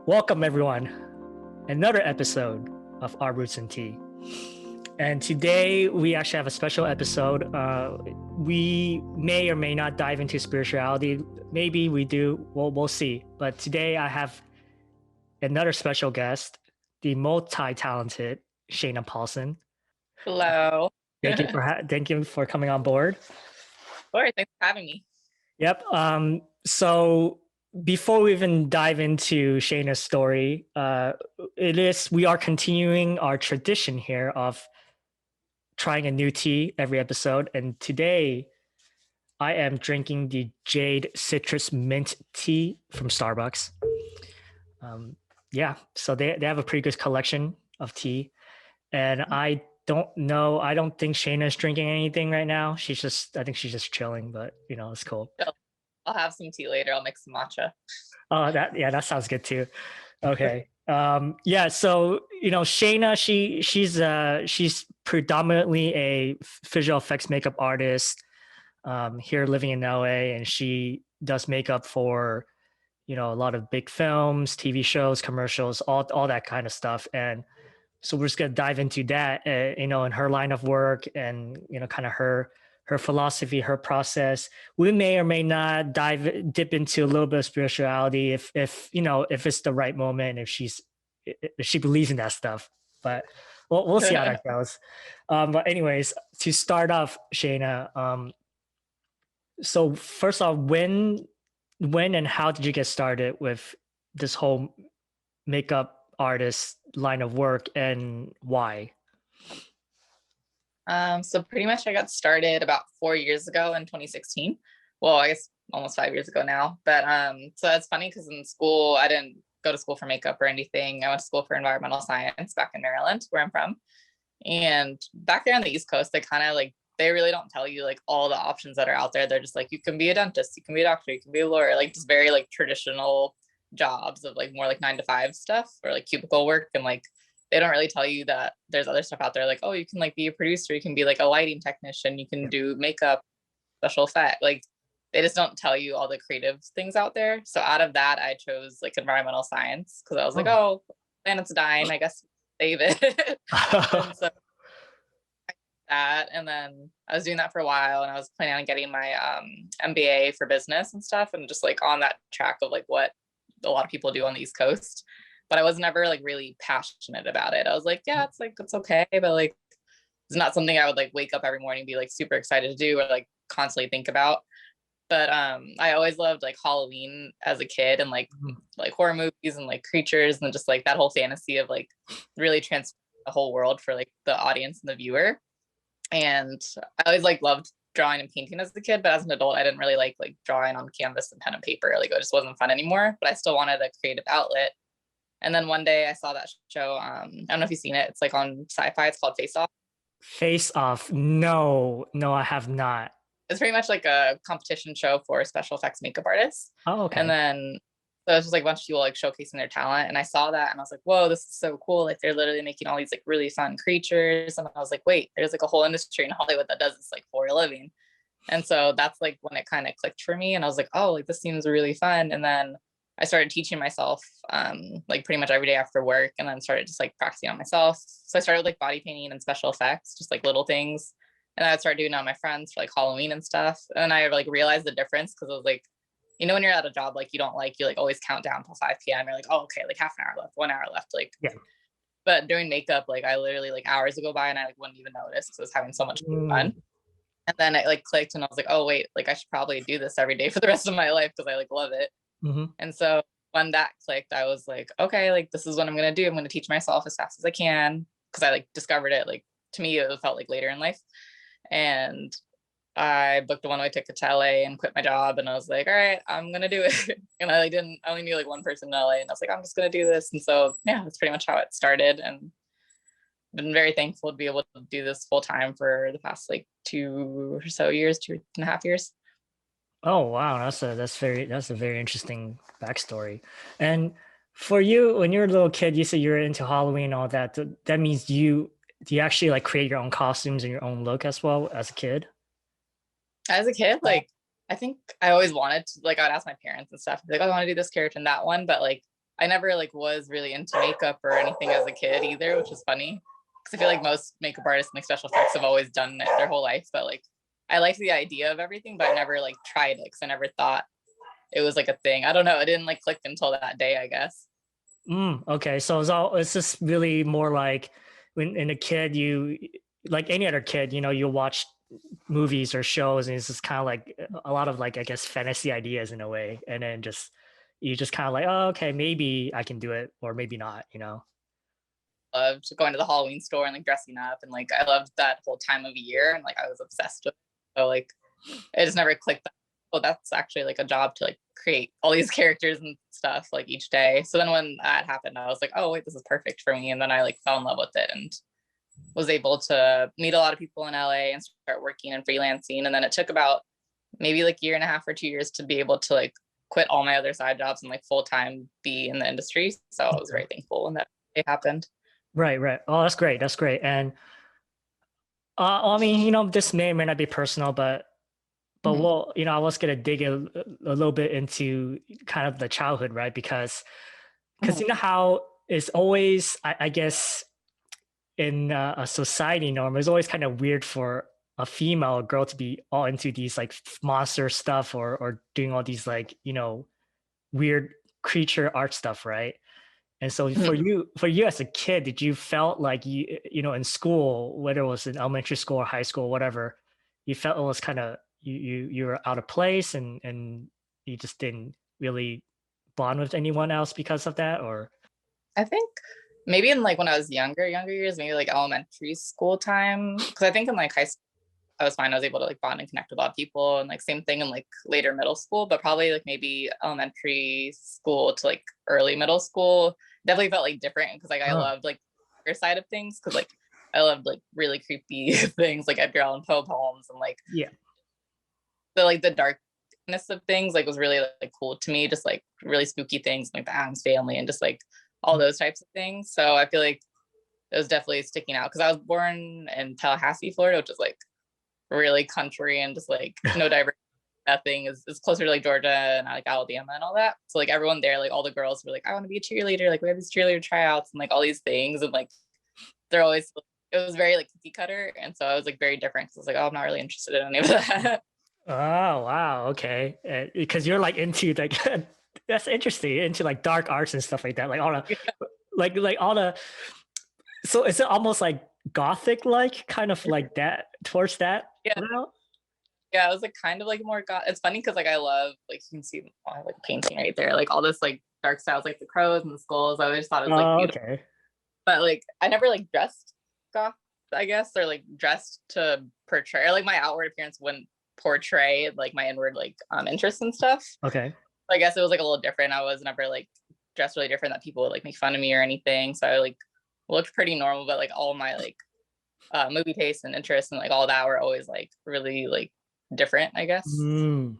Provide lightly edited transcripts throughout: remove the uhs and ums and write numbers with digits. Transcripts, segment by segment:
Welcome, everyone. Another episode of Our Roots and Tea. And today we actually have a special episode. We may or may not dive into spirituality. Maybe we do. We'll see. But today I have another special guest, the multi-talented Shaina Paulson. Hello. Thank you for coming on board. Sure, thanks for having me. Yep. So before we even dive into Shaina's story, we are continuing our tradition here of trying a new tea every episode. And today I am drinking the Jade citrus mint tea from Starbucks. So they have a pretty good collection of tea. And I don't think Shaina's drinking anything right now. I think she's just chilling, but it's cool. I'll have some tea later. I'll make some matcha. Oh, that sounds good too. Okay. So Shaina, she's predominantly a visual effects makeup artist here living in LA, and she does makeup for a lot of big films, TV shows, commercials, all that kind of stuff. And so we're just gonna dive into that, in her line of work and kind of her philosophy, her process. We may or may not dip into a little bit of spirituality if it's the right moment, if she believes in that stuff. But we'll see how that goes. But anyways, to start off, Shaina, so first off, when and how did you get started with this whole makeup artist line of work, and why? So pretty much I got started about 4 years ago in 2016. Well, I guess almost 5 years ago now. But so that's funny because in school, I didn't go to school for makeup or anything. I went to school for environmental science back in Maryland, where I'm from. And back there on the East Coast, they really don't tell you like all the options that are out there. They're just like, you can be a dentist, you can be a doctor, you can be a lawyer, like just very like traditional jobs of like more like 9-to-5 stuff or like cubicle work. And like they don't really tell you that there's other stuff out there, like, oh, you can like be a producer, you can be like a lighting technician, you can do makeup, special effect. Like they just don't tell you all the creative things out there. So out of that, I chose like environmental science because I was like, oh, planet's dying, I guess save it. And then I was doing that for a while, and I was planning on getting my MBA for business and stuff, and just like on that track of like what a lot of people do on the East Coast. But I was never like really passionate about it. I was like, yeah, it's okay, but like it's not something I would like wake up every morning and be like super excited to do or like constantly think about. But I always loved like Halloween as a kid, and like horror movies and like creatures, and just like that whole fantasy of like really transforming the whole world for like the audience and the viewer. And I always like loved drawing and painting as a kid, but as an adult, I didn't really like drawing on canvas and pen and paper. Like it just wasn't fun anymore, but I still wanted a creative outlet. And then one day I saw that show. I don't know if you've seen it. It's like on Sci-Fi. It's called Face Off. Face Off. No, I have not. It's pretty much like a competition show for special effects makeup artists. Oh, okay. And then so it's just like a bunch of people like showcasing their talent. And I saw that and I was like, whoa, this is so cool. Like they're literally making all these like really fun creatures. And I was like, wait, there's like a whole industry in Hollywood that does this like for a living. And so that's like when it kind of clicked for me. And I was like, oh, like this seems really fun. And then I started teaching myself like pretty much every day after work, and then started just like practicing on myself. So I started with like body painting and special effects, just like little things. And I started doing it on my friends for like Halloween and stuff. And I like realized the difference because I was like, when you're at a job, like you don't like, you like always count down till 5 p.m. You're like, oh, okay, like half an hour left, 1 hour left. Like, yeah. But doing makeup, like I literally like hours would go by and I like wouldn't even notice because I was having so much fun. And then it like clicked and I was like, oh wait, like I should probably do this every day for the rest of my life because I like love it. And so when that clicked, I was like, okay, like this is what I'm going to do. I'm going to teach myself as fast as I can because I like discovered it. Like to me, it felt like later in life. And I booked a one-way ticket to LA and quit my job. And I was like, all right, I'm going to do it. And I only knew like one person in LA, and I was like, I'm just going to do this. And so, yeah, that's pretty much how it started. And been very thankful to be able to do this full time for the past like 2 or so years, 2.5 years. Oh, wow. That's a very interesting backstory. And for you, when you're a little kid, you said you're into Halloween and all that. That means do you actually like create your own costumes and your own look as well as a kid? As a kid, like I think I always wanted to, like I would ask my parents and stuff, like, oh, I want to do this character and that one, but like I never like was really into makeup or anything as a kid either, which is funny because I feel like most makeup artists and like special effects have always done it their whole life. But like I liked the idea of everything, but I never like tried it because I never thought it was like a thing. I don't know. It didn't like click until that day, I guess. Okay, so it's just really more like when in a kid, you like any other kid, you watch movies or shows, and it's just kind of like a lot of like I guess fantasy ideas in a way, and then just you just kind of like, oh, okay, maybe I can do it, or maybe not. Loved going to the Halloween store and like dressing up, and like I loved that whole time of year, and like I was obsessed with it. So like it just never clicked that, oh, that's actually like a job to like create all these characters and stuff like each day. So then when that happened, I was like, oh wait, this is perfect for me. And then I like fell in love with it and was able to meet a lot of people in LA and start working and freelancing. And then it took about maybe like a year and a half or 2 years to be able to like quit all my other side jobs and like full time be in the industry. So I was very thankful when that it happened. Right, right. Oh, that's great. That's great. And I mean, this may not be personal, but Mhm. well, I was gonna dig a little bit into kind of the childhood, right? Because Mhm. you know how it's always, I guess, in a society norm, it's always kind of weird for a female girl to be all into these like monster stuff or doing all these like weird creature art stuff, right? And so Mhm. for you as a kid, did you felt like in school, whether it was in elementary school or high school, whatever, you felt it was kind of you were out of place and you just didn't really bond with anyone else because of that, or I think maybe in like when I was younger years, maybe like elementary school time. Cause I think in like high school, I was fine. I was able to like bond and connect with a lot of people, and like same thing in like later middle school, but probably like maybe elementary school to like early middle school definitely felt like different because like I oh loved like your side of things because like I loved like really creepy things like Edgar Allan Poe poems and like yeah. the darkness of things like was really like cool to me, just like really spooky things like the Adams Family and just like all those types of things. So I feel like it was definitely sticking out because I was born in Tallahassee, Florida, which is like really country and just like no diversity. Nothing is closer to like Georgia and like Alabama and all that. So like everyone there, like all the girls were like, I want to be a cheerleader. Like we have these cheerleader tryouts and like all these things. And like they're always, it was very like cookie cutter. And so I was like very different because I was like, oh, I'm not really interested in any of that. Oh wow, okay. Because you're like into like that's interesting, into like dark arts and stuff like that, like all the like all the. So is it almost like gothic like kind of like that towards that Yeah. route? Yeah. I was like kind of like more God. It's funny because like I love, like you can see like painting right there, like all this like dark styles, like the crows and the skulls. I always thought it was like Oh, beautiful. okay. But like I never like dressed goth, I guess, or like dressed to portray, or like my outward appearance wouldn't portray like my inward like interests and stuff. Okay. I guess it was like a little different. I was never like dressed really different that people would like make fun of me or anything. So I like looked pretty normal, but like all my like movie tastes and interests and like all that were always like really like different, I guess. Mm,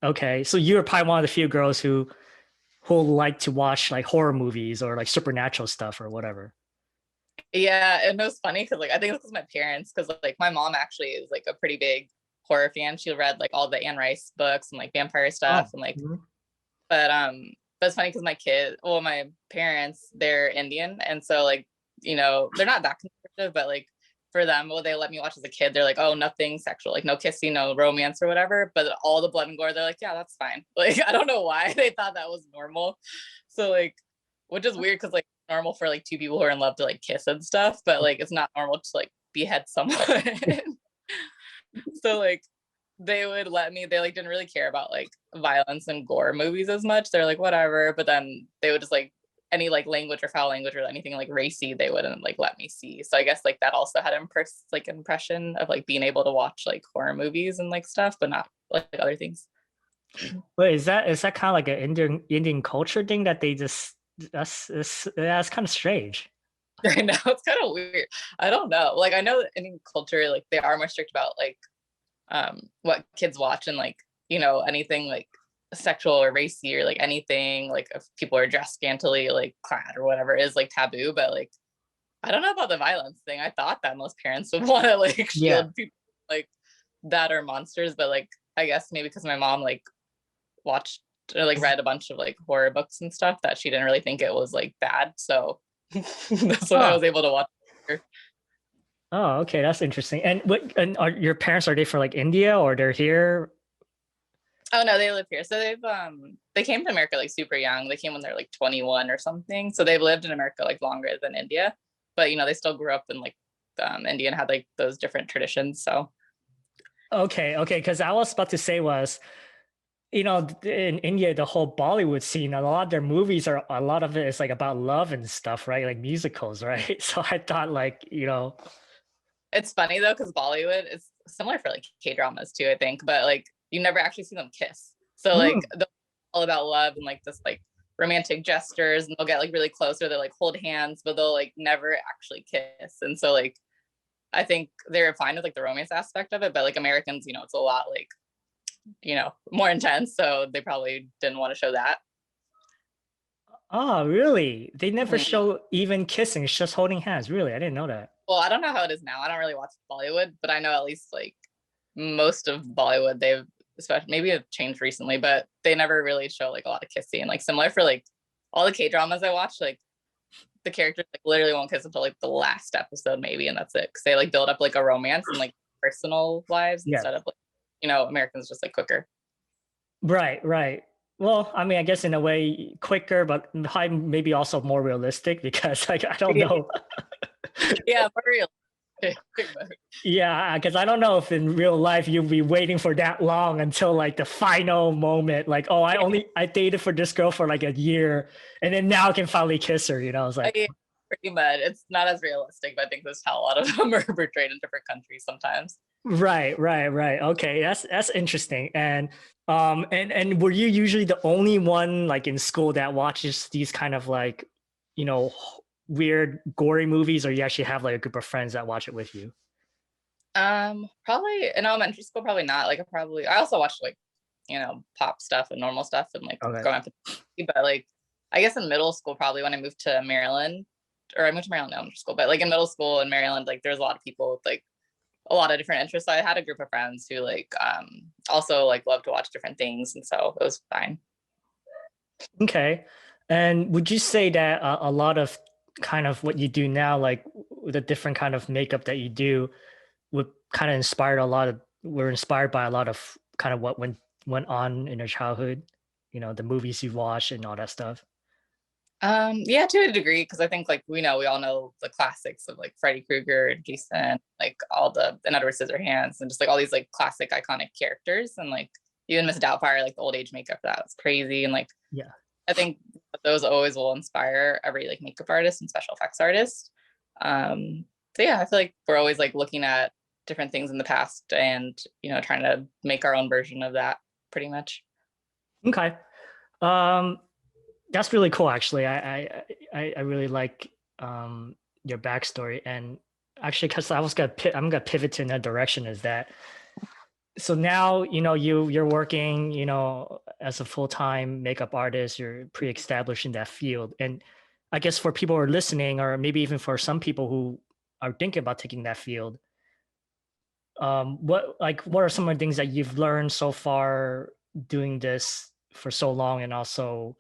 okay. So you were probably one of the few girls who like to watch like horror movies or like supernatural stuff or whatever. Yeah, and it was funny because like I think it was my parents, because like my mom actually is like a pretty big horror fan. She read like all the Anne Rice books and like vampire stuff Oh. and like, Mhm. but it's funny because my parents, they're Indian, and so like they're not that conservative, but like for them, what they let me watch as a kid, they're like, oh, nothing sexual, like no kissing, no romance or whatever. But all the blood and gore, they're like, yeah, that's fine. Like I don't know why they thought that was normal. So like, which is weird because like normal for like two people who are in love to like kiss and stuff, but like it's not normal to like behead someone. So like they would let me, they like didn't really care about like violence and gore movies as much. They're like whatever, but then they would just like any like language or foul language or anything like racy, they wouldn't like let me see. So I guess like that also had impression of like being able to watch like horror movies and like stuff, but not like other things. Wait, is that kind of like an Indian culture thing that they just that's kind of strange. I know it's kind of weird. I don't know. Like I know that in culture, like they are more strict about like what kids watch, and like anything like sexual or racy or like anything like if people are dressed scantily like clad or whatever is like taboo. But like I don't know about the violence thing. I thought that most parents would want to like Yeah. shield people like that are monsters, but like I guess maybe because my mom like watched like read a bunch of like horror books and stuff that she didn't really think it was like bad. So that's what I was able to watch. Oh, okay, that's interesting. And are your parents, are they from like India or they're here? Oh no, they live here. So they came to America like super young. They came when they're like 21 or something. So they've lived in America like longer than India. But you know, they still grew up in like India and had like those different traditions. So Okay, because I was about to say was, in India, the whole Bollywood scene, a lot of their movies are, a lot of it is like about love and stuff, right? Like musicals, right? So I thought like, it's funny though, because Bollywood is similar for like K-dramas too, I think, but like you never actually see them kiss. So like they're all about love and like this like romantic gestures, and they'll get like really close or they like hold hands, but they'll like never actually kiss. And so like I think they're fine with like the romance aspect of it, but like Americans, it's a lot like, more intense. So they probably didn't want to show that. Oh, really? They never Mhm. show even kissing, it's just holding hands. Really? I didn't know that. Well, I don't know how it is now. I don't really watch Bollywood, but I know at least like most of Bollywood, they've, especially maybe it changed recently, but they never really show like a lot of kissing. Like similar for like all the K dramas I watch, like the characters like literally won't kiss until like the last episode maybe, and that's it. Because they like build up like a romance and like personal lives Yeah. instead of like Americans just like quicker. Right. Well, I mean, I guess in a way quicker, but maybe also more realistic because like I don't know. Yeah, for real. Yeah, because I don't know if in real life you'll be waiting for that long until like the final moment. Like, oh, I dated for this girl for like a year, and then now I can finally kiss her. It's like Pretty much. It's not as realistic, but I think that's how a lot of them are portrayed in different countries sometimes. right. Okay, that's interesting. And were you usually the only one like in school that watches these kind of like, you know, weird gory movies, or you actually have like a group of friends that watch it with you? Probably in elementary school, probably not. Like I also watched like, pop stuff and normal stuff and like Okay. growing up, but like I guess in middle school, probably when I moved to Maryland, or I moved to Maryland in elementary school, but like in middle school in Maryland, like there's a lot of people with like a lot of different interests. So I had a group of friends who like also like love to watch different things, and so it was fine. Okay. And would you say that a lot of kind of what you do now, like the different kind of makeup that you do, would kind of were inspired by a lot of kind of what went on in your childhood, the movies you've watched and all that stuff? Yeah, to a degree, because I think like we all know the classics of like Freddy Krueger and Jason, like all the and Edward Scissorhands, and just like all these like classic iconic characters, and like even Miss Doubtfire, like the old age makeup, that was crazy. And like Yeah. I think those always will inspire every like makeup artist and special effects artist. So yeah, I feel like we're always like looking at different things in the past and trying to make our own version of that pretty much. Okay. Um, that's really cool. Actually, I really like your backstory, and actually, because I'm gonna pivot to another direction. Is that so now you're working as a full-time makeup artist, you're pre-established in that field, and I guess for people who are listening, or maybe even for some people who are thinking about taking that field, what are some of the things that you've learned so far doing this for so long, and also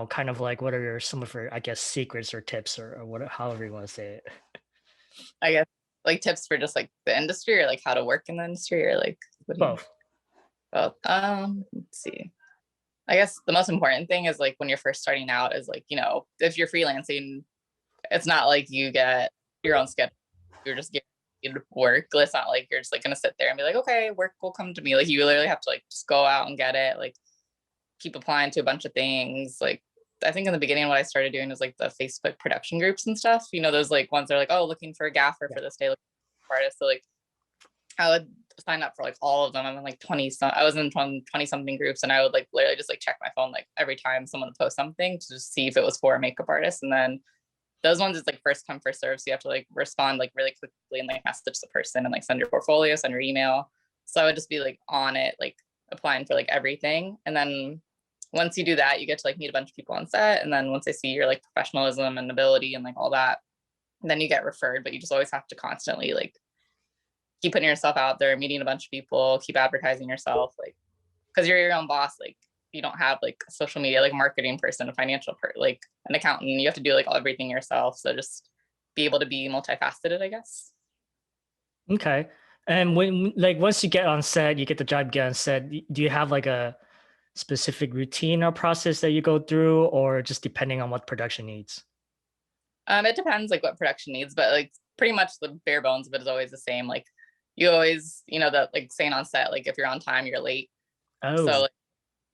kind of like what are some of your, I guess, secrets or tips, or what, however you want to say it? I guess like tips for just like the industry, or like how to work in the industry, or like what do you Both. well let's see. I guess the most important thing is like when you're first starting out is like, if you're freelancing, it's not like you get your own schedule. You're just getting work. It's not like you're just like gonna sit there and be like, okay, work will come to me. Like you literally have to like just go out and get it. Like keep applying to a bunch of things. Like I think in the beginning what I started doing was like the Facebook production groups and stuff. Those like ones that are like, oh, looking for a gaffer for this day, looking for artists. So like I would sign up for like all of them. I'm in like 20 I was in 20 something groups, and I would like literally just like check my phone like every time someone would post something to just see if it was for a makeup artist. And then those ones is like first come first serve, so you have to like respond like really quickly and like message the person and like send your portfolio, send your email. So I would just be like on it, like applying for like everything. And then once you do that, you get to like meet a bunch of people on set, and then once they see your like professionalism and ability and like all that, then you get referred. But you just always have to constantly like keep putting yourself out there, meeting a bunch of people, keep advertising yourself, like because you're your own boss. Like you don't have like social media, like marketing person, a financial like an accountant. You have to do like everything yourself. So just be able to be multifaceted, I guess. Okay. And when like once you get on set, you get the job, get on set, do you have like a specific routine or process that you go through, or just depending on what production needs? It depends like what production needs, but like pretty much the bare bones of it is always the same. Like you always, that like staying on set, like if you're on time, you're late. Oh, So like,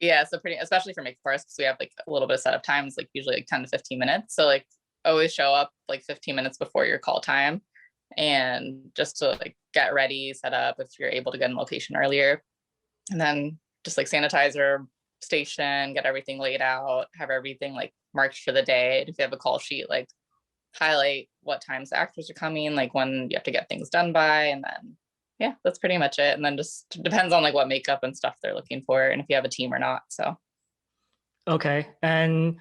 yeah, so pretty, especially for makeup artists, because we have like a little bit of setup times, like usually like 10 to 15 minutes. So like always show up like 15 minutes before your call time, and just to like get ready, set up if you're able to get in location earlier, and then just like sanitizer station, get everything laid out, have everything like marked for the day. If you have a call sheet, like highlight what times the actors are coming, like when you have to get things done by, and then yeah, that's pretty much it. And then just depends on like what makeup and stuff they're looking for, and if you have a team or not. So okay. And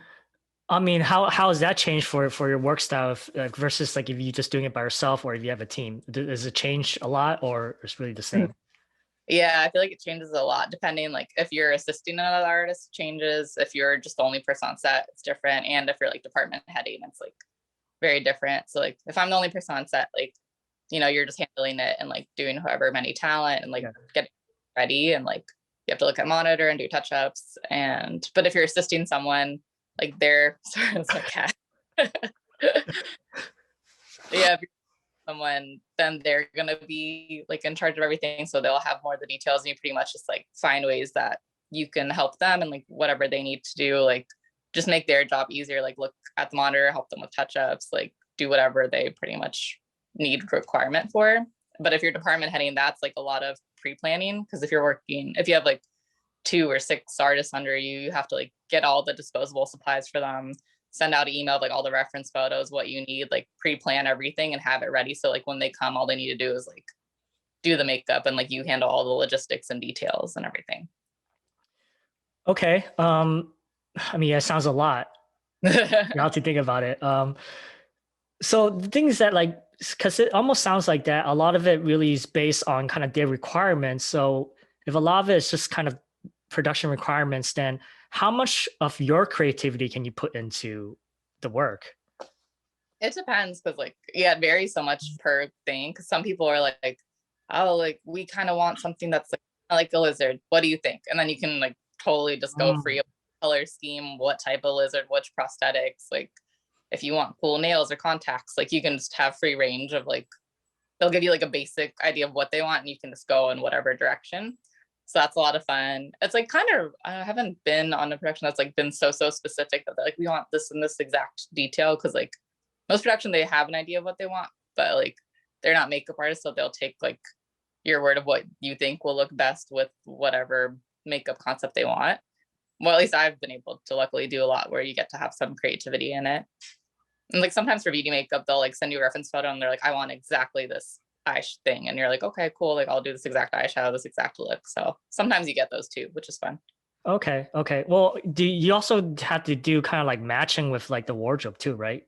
I mean, how has that changed for your work style like, versus like if you're just doing it by yourself or if you have a team? Does it change a lot, or it's really the same? yeah, I feel like it changes a lot depending, like if you're assisting another artist, changes. If you're just the only person on set, it's different. And if you're like department heading, it's like very different. So like if I'm the only person on set, like you're just handling it and like doing however many talent and like Yeah. getting ready, and like you have to look at monitor and do touch-ups. But if you're assisting someone, like they're sorry, it's my cat. Yeah, if you're someone, then they're gonna be like in charge of everything. So they'll have more of the details, and you pretty much just like find ways that you can help them, and like whatever they need to do, like just make their job easier, like look at the monitor, help them with touch-ups, like do whatever they pretty much need requirement for. But if you're department heading, that's like a lot of pre-planning, because if you have like 2 or 6 artists under you, you have to like get all the disposable supplies for them, send out an email of like all the reference photos, what you need, like pre-plan everything and have it ready. So like when they come, all they need to do is like do the makeup, and like you handle all the logistics and details and everything. Okay. I mean, yeah, it sounds a lot. Now to think about it. So the thing is that like, because it almost sounds like that a lot of it really is based on kind of their requirements. So if a lot of it is just kind of production requirements, then how much of your creativity can you put into the work? It depends, because like yeah, it varies so much per thing. Because some people are like, oh, like we kind of want something that's like a lizard. What do you think? And then you can like totally just go free color scheme, what type of lizard, which prosthetics. Like if you want cool nails or contacts, like you can just have free range of like they'll give you like a basic idea of what they want, and you can just go in whatever direction. So that's a lot of fun. It's like kind of, I haven't been on a production that's like been so specific that like we want this and this exact detail, because like most production they have an idea of what they want, but like they're not makeup artists, so they'll take like your word of what you think will look best with whatever makeup concept they want. Well, at least I've been able to luckily do a lot where you get to have some creativity in it. And like sometimes for beauty makeup, they'll like send you a reference photo and they're like, I want exactly this thing. And you're like, okay, cool. Like I'll do this exact eyeshadow, this exact look. So sometimes you get those too, which is fun. Okay. Okay. Well, do you also have to do kind of like matching with like the wardrobe too, right?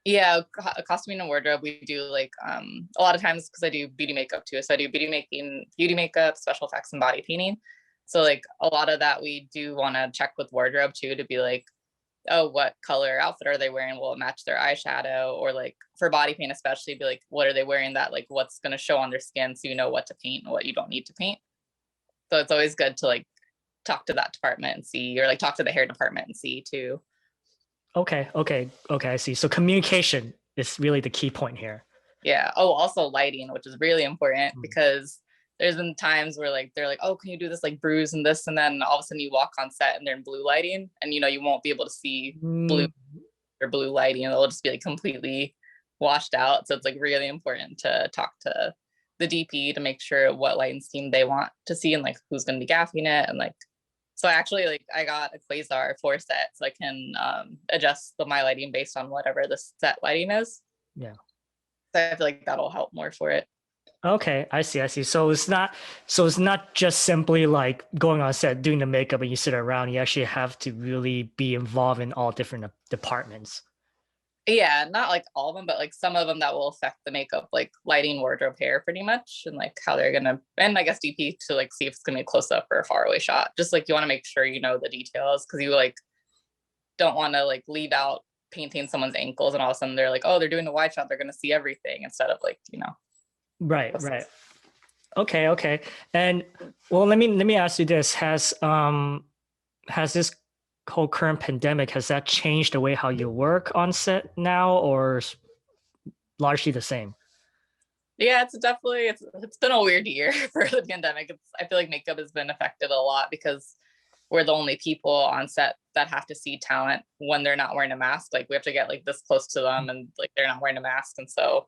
Yeah, costuming and wardrobe, we do like a lot of times, because I do beauty makeup too. So I do beauty makeup, special effects, and body painting. So like a lot of that we do want to check with wardrobe too, to be like, oh, what color outfit are they wearing? Will it match their eyeshadow? Or like for body paint especially, be like, what are they wearing that like what's going to show on their skin, so you know what to paint and what you don't need to paint. So it's always good to like talk to that department and see, or like talk to the hair department and see too. Okay. Okay. Okay. I see. So communication is really the key point here. Yeah. Oh, also lighting, which is really important, because there's been times where like they're like, oh, can you do this like bruise and this, and then all of a sudden you walk on set and they're in blue lighting, and you won't be able to see blue or blue lighting, and it'll just be like completely washed out. So it's like really important to talk to the DP to make sure what lighting scheme they want to see, and like who's going to be gaffing it. And like, so actually like I got a quasar for set, so I can adjust my lighting based on whatever the set lighting is. Yeah. So I feel like that'll help more for it. Okay, I see. I see. So it's not just simply like going on set, doing the makeup, and you sit around. You actually have to really be involved in all different departments. Yeah, not like all of them, but like some of them that will affect the makeup, like lighting, wardrobe, hair, pretty much, and like how they're gonna, and I guess DP to like see if it's gonna be a close up or a far away shot. Just like you want to make sure you know the details, because you like don't want to like leave out painting someone's ankles and all of a sudden they're like, oh, they're doing a wide shot, they're gonna see everything instead of like, you know. Right, right. Okay. And well, let me ask you this: has this whole current pandemic, has that changed the way how you work on set now, or largely the same? Yeah, it's been a weird year for the pandemic. I feel like makeup has been affected a lot because we're the only people on set that have to see talent when they're not wearing a mask. Like we have to get like this close to them and like they're not wearing a mask, and so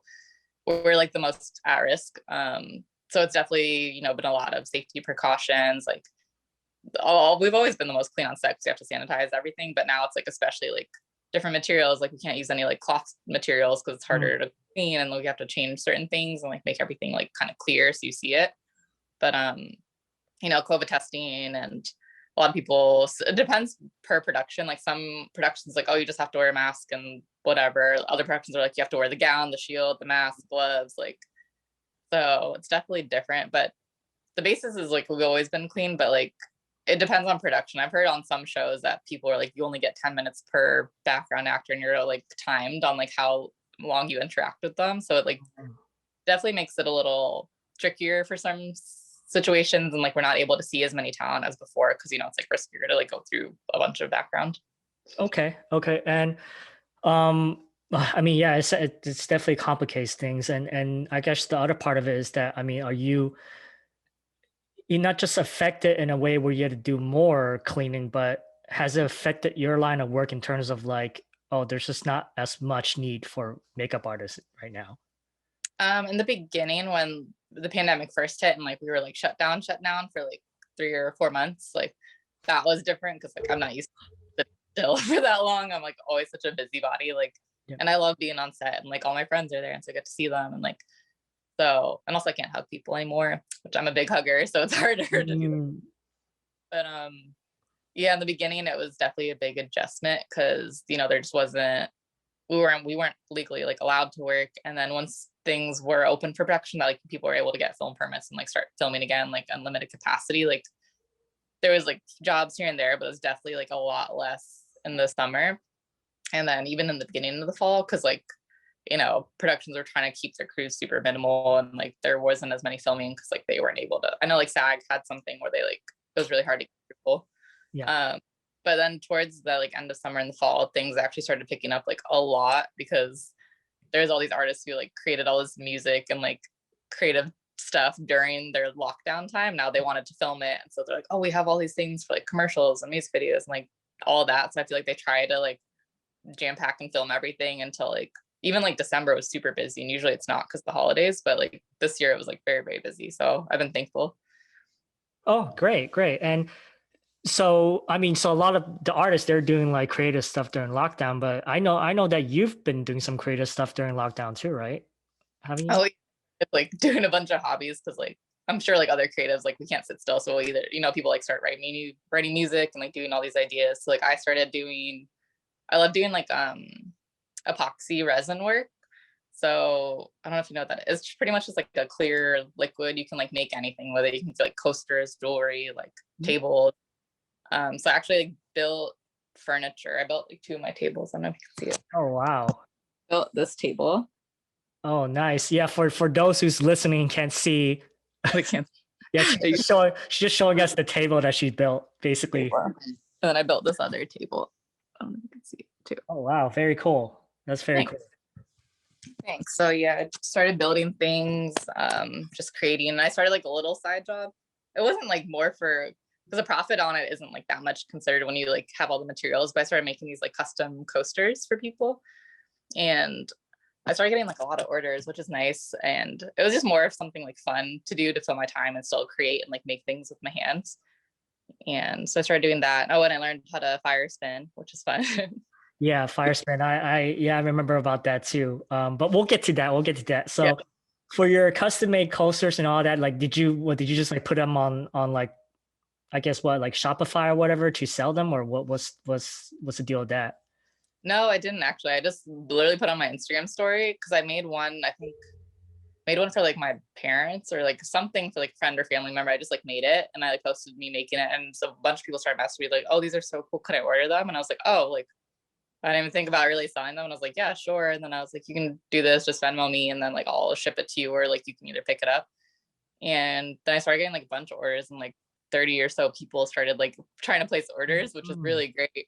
we're like the most at risk. So it's definitely, you know, been a lot of safety precautions. Like we've always been the most clean on set because you have to sanitize everything, but now it's like especially like different materials. Like we can't use any like cloth materials because it's harder to clean, and we have to change certain things and like make everything like kind of clear so you see it. But you know, COVID testing, and a lot of people, it depends per production. Like some productions like, oh, you just have to wear a mask and whatever. Other productions are like, you have to wear the gown, the shield, the mask, gloves, like, so it's definitely different. But the basis is like we've always been clean, but like it depends on production. I've heard on some shows that people are like, you only get 10 minutes per background actor and you're like timed on like how long you interact with them. So it like definitely makes it a little trickier for some situations, and like we're not able to see as many talent as before because, you know, it's like riskier to like go through a bunch of background. Okay. And I mean, yeah, it's definitely complicates things, and I guess the other part of it is that, I mean, you're not just affected in a way where you have to do more cleaning, but has it affected your line of work in terms of like, oh, there's just not as much need for makeup artists right now? In the beginning when the pandemic first hit and like we were like shut down for like 3 or 4 months, like that was different because like I'm not used to still for that long. I'm like always such a busybody, like, Yeah. and I love being on set and like all my friends are there and so I get to see them, and like, so, and also I can't hug people anymore, which I'm a big hugger, so it's harder to do that. But yeah, in the beginning it was definitely a big adjustment because, you know, there just wasn't, we weren't legally like allowed to work. And then once things were open for production, that like people were able to get film permits and like start filming again, like unlimited capacity, like there was like jobs here and there, but it was definitely like a lot less in the summer. And then even in the beginning of the fall, because like, you know, productions were trying to keep their crews super minimal and like there wasn't as many filming because like they weren't able to. I know like SAG had something where they like, it was really hard to get people. Yeah. But then towards the like end of summer and the fall, things actually started picking up like a lot because there's all these artists who like created all this music and like creative stuff during their lockdown time. Now they wanted to film it, and so they're like, oh, we have all these things for like commercials and music videos and like all that. So I feel like they try to like jam pack and film everything until like even like December was super busy, and usually it's not because of the holidays, but like this year it was like very, very busy, so I've been thankful. Oh, great. And so, I mean, so a lot of the artists, they're doing like creative stuff during lockdown, but I know that you've been doing some creative stuff during lockdown too, right? Haven't you? Oh, it's like doing a bunch of hobbies because like I'm sure like other creatives, like we can't sit still, so we'll either, you know, people like start writing music and like doing all these ideas. So like I love doing like epoxy resin work. So I don't know if you know what that is. It's pretty much just like a clear liquid. You can like make anything with it. You can do like coasters, jewelry, like tables. So I actually like built furniture. I built like 2 of my tables. I don't know if you can see it. Oh, wow. Built this table. Oh, nice. Yeah, for those who's listening and can't see, We can't. yeah, she's just showing us the table that she built, basically. And then I built this other table. I don't know if you can see it too. Oh, wow, very cool. That's very Thanks. cool. Thanks. So yeah, I started building things, just creating. And I started like a little side job. It wasn't like more for, because the profit on it isn't like that much considered when you like have all the materials, but I started making these like custom coasters for people. And I started getting like a lot of orders, which is nice. And it was just more of something like fun to do to fill my time and still create and like make things with my hands. And so I started doing that. Oh, and I learned how to fire spin, which is fun. Yeah, Firespin. I remember about that too. But we'll get to that. We'll get to that. So Yeah. for your custom made coasters and all that, like, did you just like put them on like, I guess what, like Shopify or whatever to sell them, or what's the deal with that? No, I didn't actually. I just literally put on my Instagram story because I made one, I think made one for like my parents or like something for like friend or family member. I just like made it and I like posted me making it. And so a bunch of people started messaging me like, oh, these are so cool. Could I order them? And I was like, oh, like I didn't even think about really selling them. And I was like, yeah, sure. And then I was like, you can do this, just Venmo me and then like I'll ship it to you or like you can either pick it up. And then I started getting like a bunch of orders and like 30 or so people started like trying to place orders, which was really great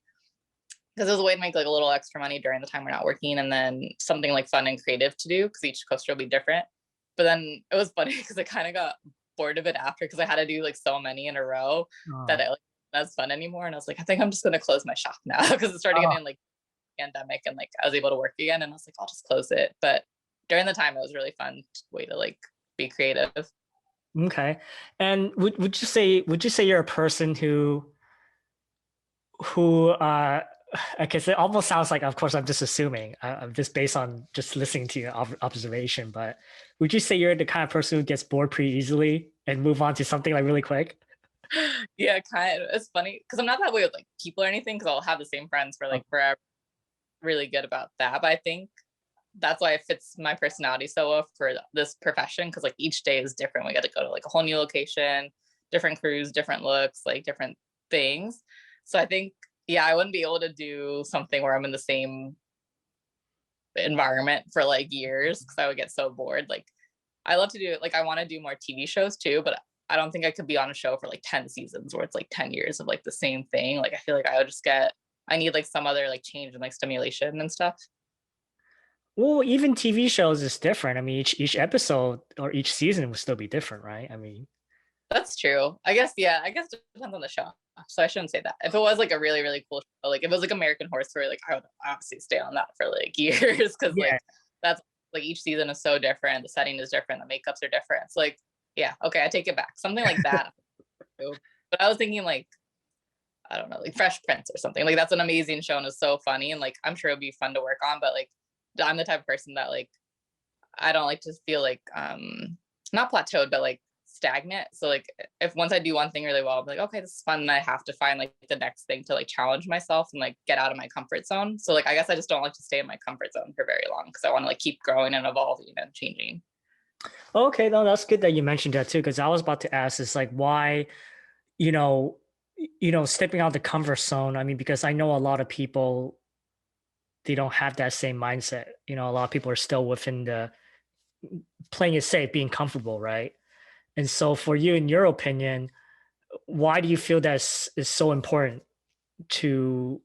because it was a way to make like a little extra money during the time we're not working and then something like fun and creative to do because each coaster will be different. But then it was funny because I kind of got bored of it after because I had to do like so many in a row that it like that's fun anymore. And I was like, I think I'm just gonna close my shop now because it started getting like pandemic and like I was able to work again and I was like, I'll just close it. But during the time it was really fun way to like be creative. Okay. And would you say you're a person who I guess it almost sounds like, of course, I'm just assuming, I'm just based on just listening to your observation, but would you say you're the kind of person who gets bored pretty easily and move on to something like really quick? Yeah, kind of. It's funny because I'm not that way with like people or anything because I'll have the same friends for like forever. Really good about that. But I think that's why it fits my personality so well for this profession because like each day is different. We got to go to like a whole new location, different crews, different looks, like different things. So I think, yeah, I wouldn't be able to do something where I'm in the same environment for like years because I would get so bored. Like I love to do it. Like I want to do more TV shows too, but I don't think I could be on a show for like 10 seasons where it's like 10 years of like the same thing. Like I feel like I would just I need like some other like change and like stimulation and stuff. Well, even TV shows is different. I mean, each episode or each season will still be different, right? I mean, That's true. I guess, yeah, I guess it depends on the show. So I shouldn't say that. If it was like a really, really cool show, like if it was like American Horror Story, like I would honestly stay on that for like years because yeah. like that's like each season is so different. The setting is different. The makeups are different. It's like, yeah, okay, I take it back. Something like that. But I was thinking like, I don't know, like Fresh Prince or something. Like that's an amazing show and it's so funny. And like I'm sure it'd be fun to work on, but like I'm the type of person that like I don't like to feel like not plateaued, but like stagnant. So like if once I do one thing really well, I'm like, okay, this is fun. And I have to find like the next thing to like challenge myself and like get out of my comfort zone. So like I guess I just don't like to stay in my comfort zone for very long because I want to like keep growing and evolving and changing. Okay, no, that's good that you mentioned that too, because I was about to ask is like why, you know, stepping out the comfort zone. I mean, because I know a lot of people they don't have that same mindset. A lot of people are still within the playing it safe, being comfortable, right? And so for you, in your opinion, why do you feel that is so important to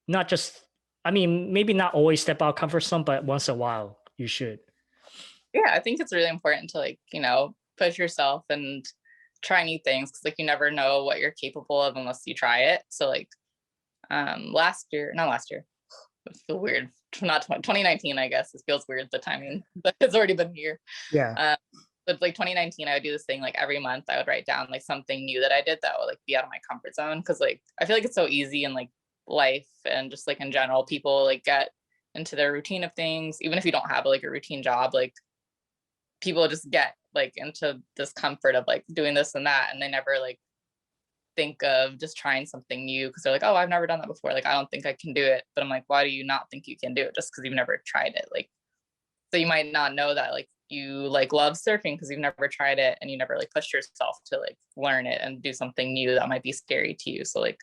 not just, I mean, maybe not always step out comfort zone, but once in a while you should. Yeah, I think it's really important to like, push yourself and try new things because like you never know what you're capable of unless you try it. So like not last year, it feels weird. Not 2019, I guess. It feels weird the timing, but it's already been here. Yeah. But like 2019, I would do this thing like every month. I would write down like something new that I did that would like be out of my comfort zone because like I feel like it's so easy in like life and just like in general, people like get into their routine of things, even if you don't have like a routine job. Like people just get like into this comfort of like doing this and that, and they never like think of just trying something new because they're like, oh, I've never done that before. Like I don't think I can do it. But I'm like, why do you not think you can do it? Just because you've never tried it. Like so you might not know that like you like love surfing because you've never tried it and you never like pushed yourself to like learn it and do something new that might be scary to you. So like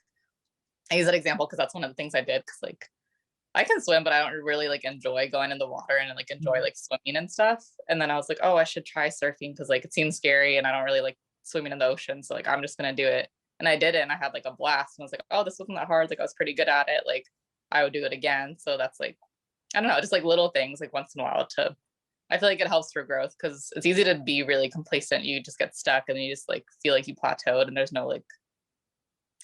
I use that example because that's one of the things I did because like I can swim, but I don't really like enjoy going in the water and like enjoy like swimming and stuff. And then I was like, oh, I should try surfing because like it seems scary and I don't really like swimming in the ocean. So like I'm just gonna do it. And I did it and I had like a blast. And I was like, oh, this wasn't that hard. Like I was pretty good at it. Like I would do it again. So that's like, I don't know, just like little things like once in a while I feel like it helps for growth because it's easy to be really complacent. You just get stuck and you just like feel like you plateaued and there's no like,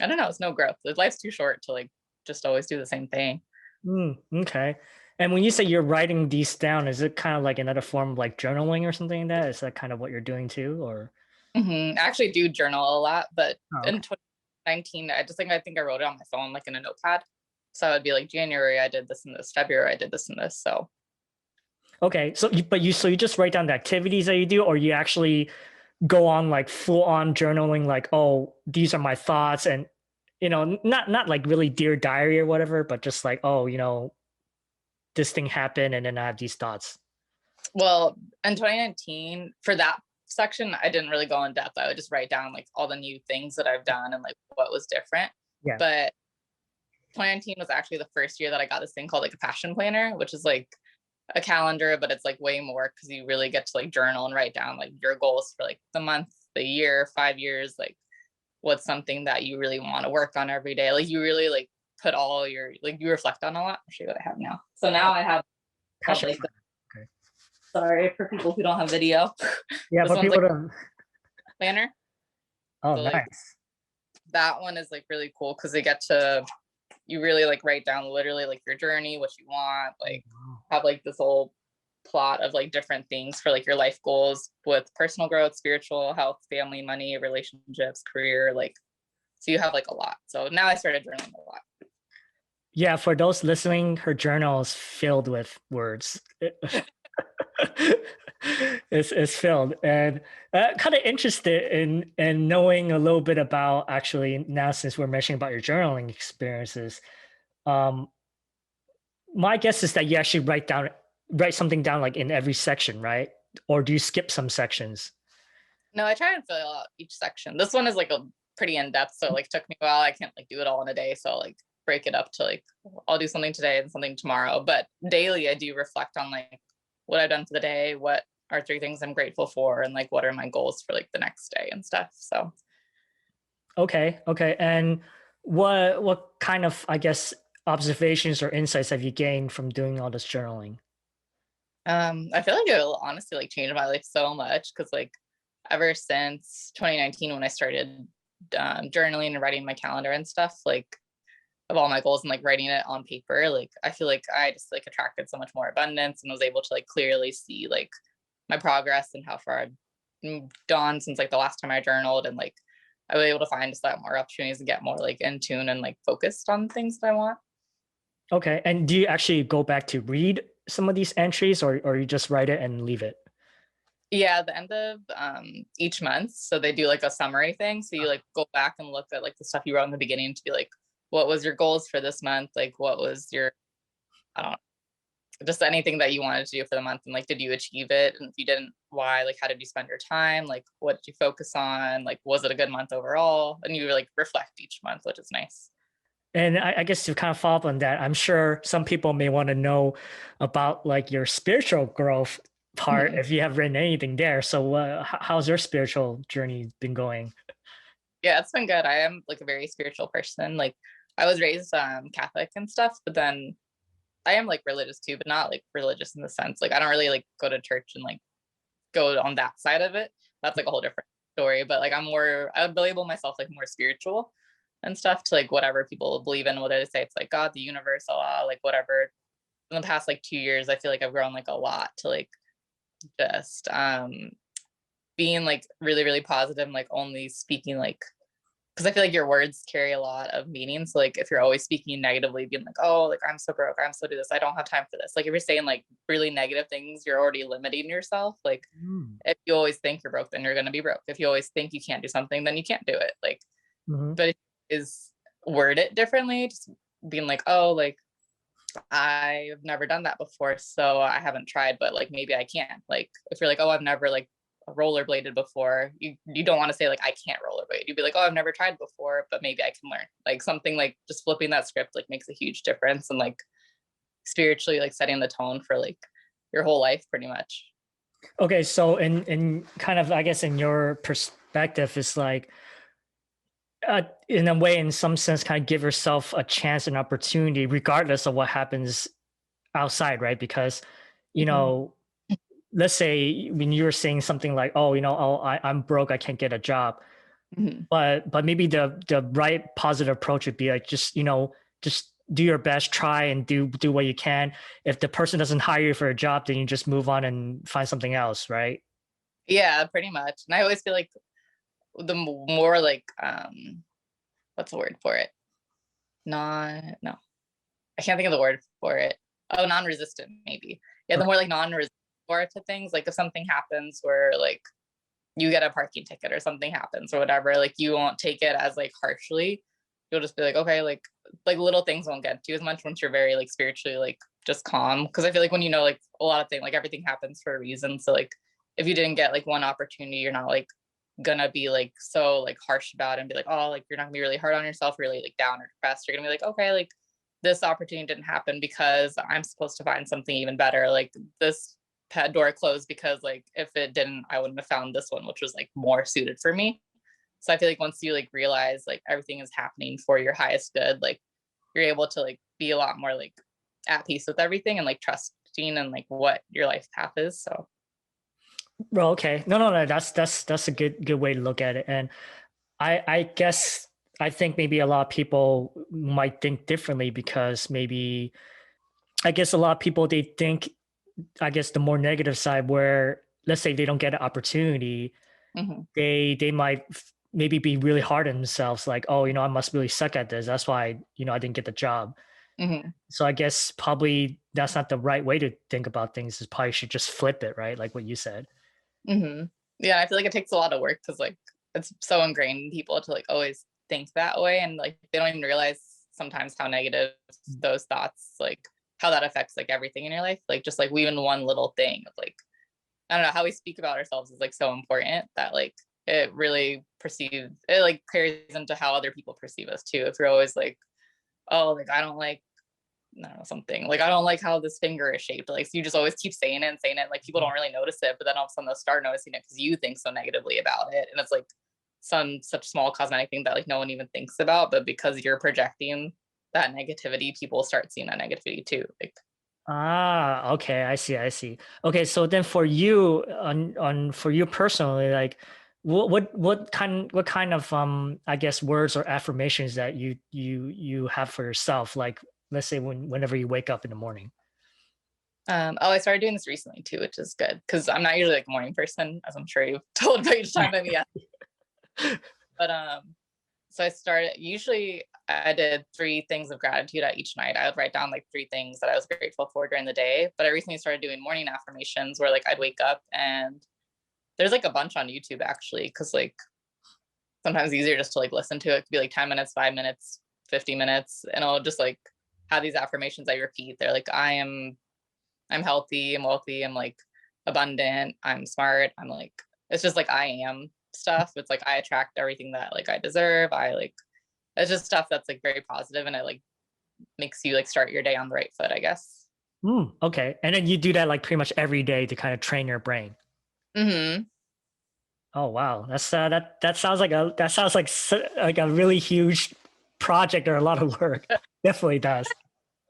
I don't know, it's no growth. Life's too short to like just always do the same thing. Okay. And when you say you're writing these down, is it kind of like another form of like journaling or something like that? Is that kind of what you're doing too, or? I actually do journal a lot, but Oh, in okay. 2019, I think I wrote it on my phone, like in a notepad. So it would be like January, I did this and this, February, I did this and this. So Okay. So you just write down the activities that you do, or you actually go on like full on journaling, like, oh, these are my thoughts, and not like really dear diary or whatever, but just like, oh, this thing happened and then I have these thoughts? Well, in 2019, for that section, I didn't really go in depth. I would just write down like all the new things that I've done and like what was different. Yeah. But 2019 was actually the first year that I got this thing called like a passion planner, which is like a calendar, but it's like way more because you really get to like journal and write down like your goals for like the month, the year, 5 years, like what's something that you really want to work on every day. Like you really like put all your, like you reflect on a lot. I'll show you what I have now. So now I have Passion. like, Okay. sorry for people who don't have video. Yeah, This but one's people like don't. planner. Oh, So nice. like that one is like really cool because they get to, you really like write down literally like your journey, what you want, like have like this whole plot of like different things for like your life goals with personal growth, spiritual health, family, money, relationships, career, like so you have like a lot. So now I started journaling a lot. Yeah, for those listening, her journal is filled with words. It's filled, and kind of interested in knowing a little bit about, actually, now since we're mentioning about your journaling experiences. Um, my guess is that you actually write something down like in every section, right? Or do you skip some sections? No, I try and fill out each section. This one is like a pretty in-depth, so like took me a while. I can't like do it all in a day, so I'll, like break it up to like I'll do something today and something tomorrow. But daily I do reflect on like what I've done for the day, what are 3 things I'm grateful for, and like what are my goals for like the next day and stuff. So Okay, and what kind of, I guess, observations or insights have you gained from doing all this journaling? I feel like it will honestly like change my life so much because like ever since 2019 when I started journaling and writing my calendar and stuff, like of all my goals and like writing it on paper, like I feel like I just like attracted so much more abundance and was able to like clearly see like my progress and how far I've moved on since like the last time I journaled, and like I was able to find just that more opportunities and get more like in tune and like focused on things that I want. Okay, and do you actually go back to read some of these entries, or you just write it and leave it? Yeah, at the end of each month, so they do like a summary thing, so you like go back and look at like the stuff you wrote in the beginning to be like, what was your goals for this month, like what was your, I don't know, just anything that you wanted to do for the month, and like did you achieve it, and if you didn't, why, like how did you spend your time, like what did you focus on, like was it a good month overall, and you like reflect each month, which is nice. And I guess to kind of follow up on that, I'm sure some people may want to know about like your spiritual growth part, Mhm. if you have written anything there. So how's your spiritual journey been going? Yeah, it's been good. I am like a very spiritual person. Like I was raised Catholic and stuff, but then I am like religious too, but not like religious in the sense like I don't really like go to church and like go on that side of it. That's like a whole different story. But like I would label myself like more spiritual and stuff to like whatever people believe in, whether they say it's like God, the universe, Allah, like whatever. In the past like 2 years, I feel like I've grown like a lot to like just being like really, really positive and like only speaking like, because I feel like your words carry a lot of meaning. So like if you're always speaking negatively, being like, oh, like I'm so broke, I'm so do this, I don't have time for this. Like if you're saying like really negative things, you're already limiting yourself. Like if you always think you're broke, then you're gonna be broke. If you always think you can't do something, then you can't do it. Like, Mm-hmm. but if you is word it differently, just being like, oh, like I've never done that before, so I haven't tried, but like maybe I can. Like if you're like, oh, I've never like rollerbladed before, you don't want to say like I can't rollerblade. You'd be like, oh, I've never tried before, but maybe I can learn. Like something like just flipping that script like makes a huge difference, and like spiritually like setting the tone for like your whole life pretty much. Okay, so in kind of, I guess, in your perspective, it's like, in a way, in some sense, kind of give yourself a chance and opportunity regardless of what happens outside, right? Because, you Mhm. know, let's say when you were saying something like, oh, I'm broke, I can't get a job. Mhm. But maybe the right positive approach would be like, just do your best, try and do what you can. If the person doesn't hire you for a job, then you just move on and find something else, right? Yeah, pretty much. And I always feel like the more like what's the word for it? Non no. I can't think of the word for it. Oh, non-resistant maybe. Yeah, the Okay. more like non-resistant to things, like if something happens where like you get a parking ticket or something happens or whatever, like you won't take it as like harshly. you'll just be like, okay, like little things won't get to you as much once you're very like spiritually like just calm. Cause I feel like when you know like a lot of things, like everything happens for a reason. So like if you didn't get like one opportunity, you're not like gonna be like so like harsh about it and be like, oh, like you're not gonna be really hard on yourself, really like down or depressed. You're gonna be like, okay, like this opportunity didn't happen because I'm supposed to find something even better. Like this door closed because like if it didn't, I wouldn't have found this one, which was like more suited for me. So I feel like once you like realize like everything is happening for your highest good, like you're able to like be a lot more like at peace with everything and like trusting and like what your life path is. So Well, okay. No. That's a good way to look at it. And I guess I think maybe a lot of people might think differently because maybe I guess a lot of people they think I guess the more negative side where let's say they don't get an opportunity, mhm. they might maybe be really hard on themselves, like, oh, I must really suck at this. That's why, I didn't get the job. Mhm. So I guess probably that's not the right way to think about things. Is probably should just flip it, right? Like what you said. Mhm. Yeah, I feel like it takes a lot of work because like it's so ingrained in people to like always think that way, and like they don't even realize sometimes how negative those thoughts like how that affects like everything in your life. Like just like even one little thing of like I don't know how we speak about ourselves is like so important that like it really perceives it like carries into how other people perceive us too. If you're always like, oh, like I don't like I don't know, something like I don't like how this finger is shaped. Like so you just always keep saying it and saying it. Like people don't really notice it, but then all of a sudden they'll start noticing it because you think so negatively about it. And it's like some such small cosmetic thing that like no one even thinks about, but because you're projecting that negativity, people start seeing that negativity too. Like Ah, okay, I see. Okay, so then for you on for you personally, like what kind of I guess words or affirmations that you have for yourself, like let's say whenever you wake up in the morning. oh, I started doing this recently too, which is good because I'm not usually like a morning person, as I'm sure you've told by each time I meet. But so I started usually I did 3 things of gratitude at each night. I would write down like 3 things that I was grateful for during the day. But I recently started doing morning affirmations where like I'd wake up and there's like a bunch on YouTube actually, because like sometimes it's easier just to like listen to it. It could be like 10 minutes, 5 minutes, 50 minutes, and I'll just like have these affirmations I repeat. They're like, I'm healthy, I'm wealthy, I'm like abundant, I'm smart, I'm like it's just like I am stuff. It's like I attract everything that like I deserve. I like it's just stuff that's like very positive and it like makes you like start your day on the right foot, I guess. Okay, and then you do that like pretty much every day to kind of train your brain. Hmm. Oh wow, that sounds like like a really huge project or a lot of work. Definitely does.